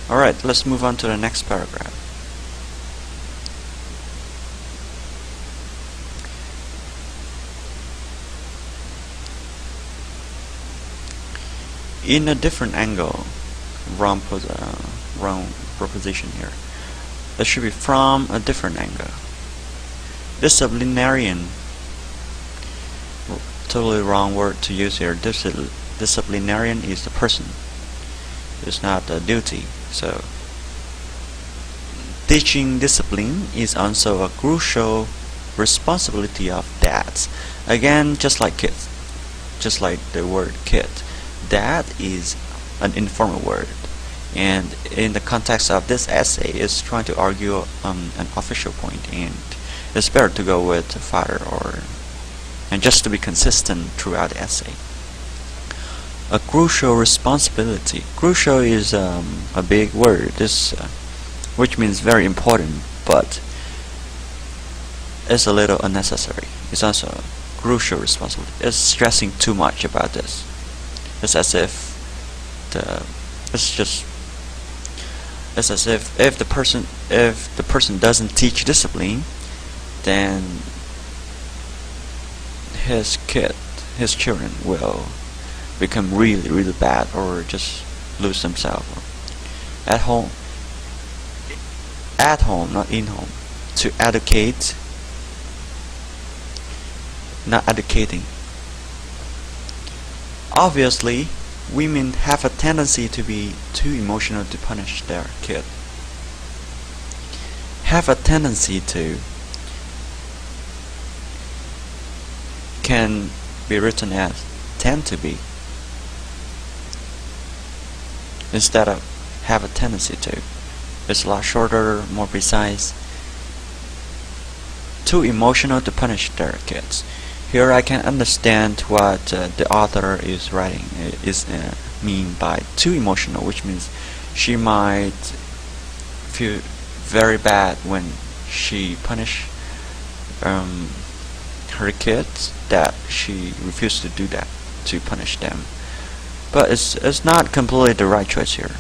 Alright, let's move on to the next paragraph. In a different angle, wrong proposition here. It should be from a different angle. Disciplinarian, totally wrong word to use here. Disciplinarian is the person. It's not a duty. So teaching discipline is also a crucial responsibility of dads. Again, just like kids, just like the word kid, dad is an informal word, and in the context of this essay is trying to argue an official point, and it's better to go with father and just to be consistent throughout the essay. A crucial responsibility. Crucial is a big word, which means very important, but it's a little unnecessary. It's also a crucial responsibility. It's stressing too much about this. It's as if if the person doesn't teach discipline, then his children will become really bad, or just lose themselves. At home, not in home. To educate, not educating. Obviously, women have a tendency to be too emotional to punish their kid. Have a tendency to can be written as tend to be, instead of have a tendency to. It's a lot shorter, more precise. Too emotional to punish their kids. Here I can understand what the author is writing mean by too emotional, which means she might feel very bad when she punish her kids, that she refused to do that, to punish them. But it's not completely the right choice here.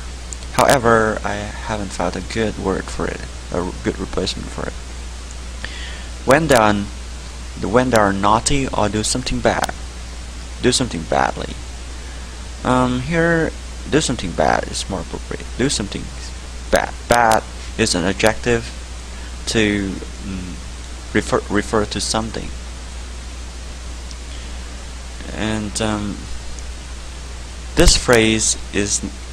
However, I haven't found a good word for it, a good replacement for it. When they are naughty or do something badly. Here, do something bad is more appropriate. Do something bad. Bad is an adjective to refer to something. And this phrase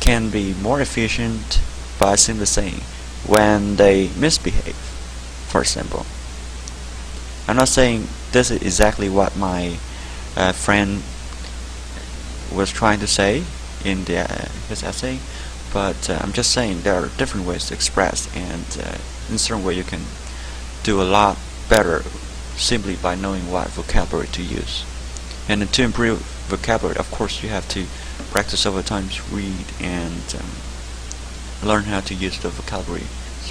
can be more efficient by simply saying when they misbehave. For example, I'm not saying this is exactly what my friend was trying to say in his essay, but I'm just saying there are different ways to express, and in certain way you can do a lot better simply by knowing what vocabulary to use. And to improve vocabulary, of course, you have to practice over time, read and learn how to use the vocabulary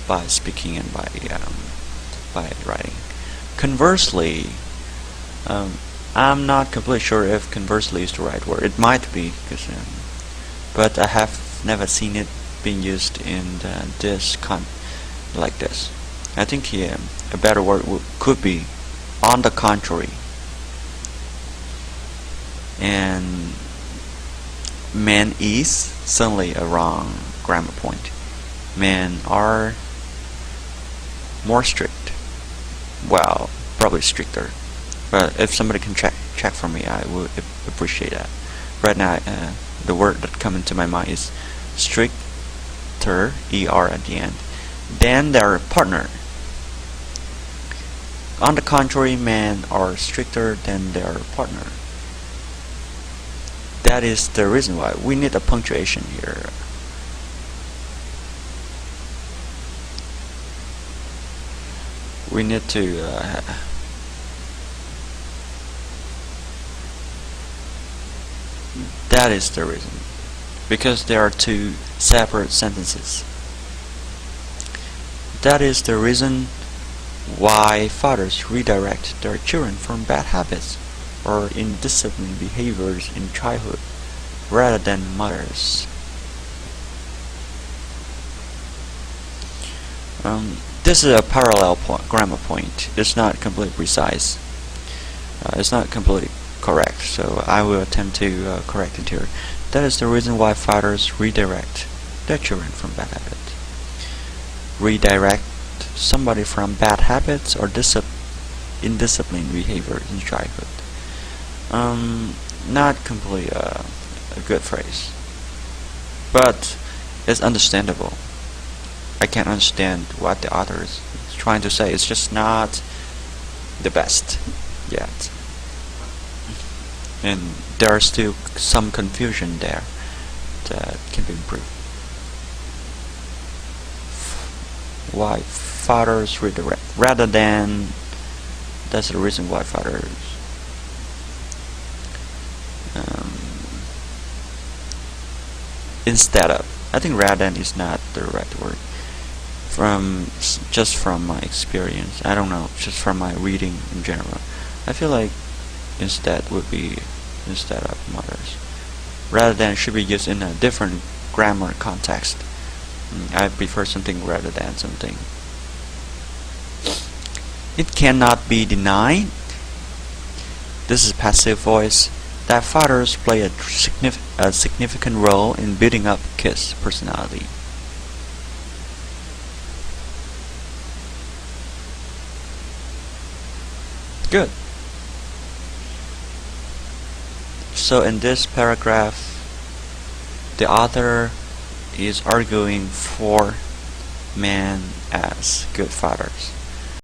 by speaking and by writing. Conversely, I'm not completely sure if conversely is the right word. It might be, but I have never seen it being used in like this. I think a better word could be on the contrary. And man is certainly a wrong grammar point. Men are more strict. Well, probably stricter. But if somebody can check for me, I would appreciate that. Right now, the word that comes into my mind is stricter, er at the end. Then their partner. On the contrary, men are stricter than their partner. That is the reason why we need a punctuation here. We need to that is the reason, because there are two separate sentences. That is the reason why fathers redirect their children from bad habits or indisciplined behaviors in childhood rather than mothers. This is a parallel grammar point. It's not completely precise. It's not completely correct, so I will attempt to correct it here. That is the reason why fathers redirect their children from bad habits. Redirect somebody from bad habits or indisciplined behavior in childhood. Not completely a good phrase, but it's understandable. I can understand what the author is trying to say. It's just not the best yet, and there are still some confusion there that can be improved. Why fathers redirect rather than, that's the reason why fathers instead of, I think rather than is not the right word. Just from my experience, I don't know, just from my reading in general, I feel like instead would be instead of mothers. Rather than should be used in a different grammar context. I prefer something rather than something. It cannot be denied, this is passive voice, that fathers play a significant role in building up kids' personality. Good. So in this paragraph, the author is arguing for men as good fathers.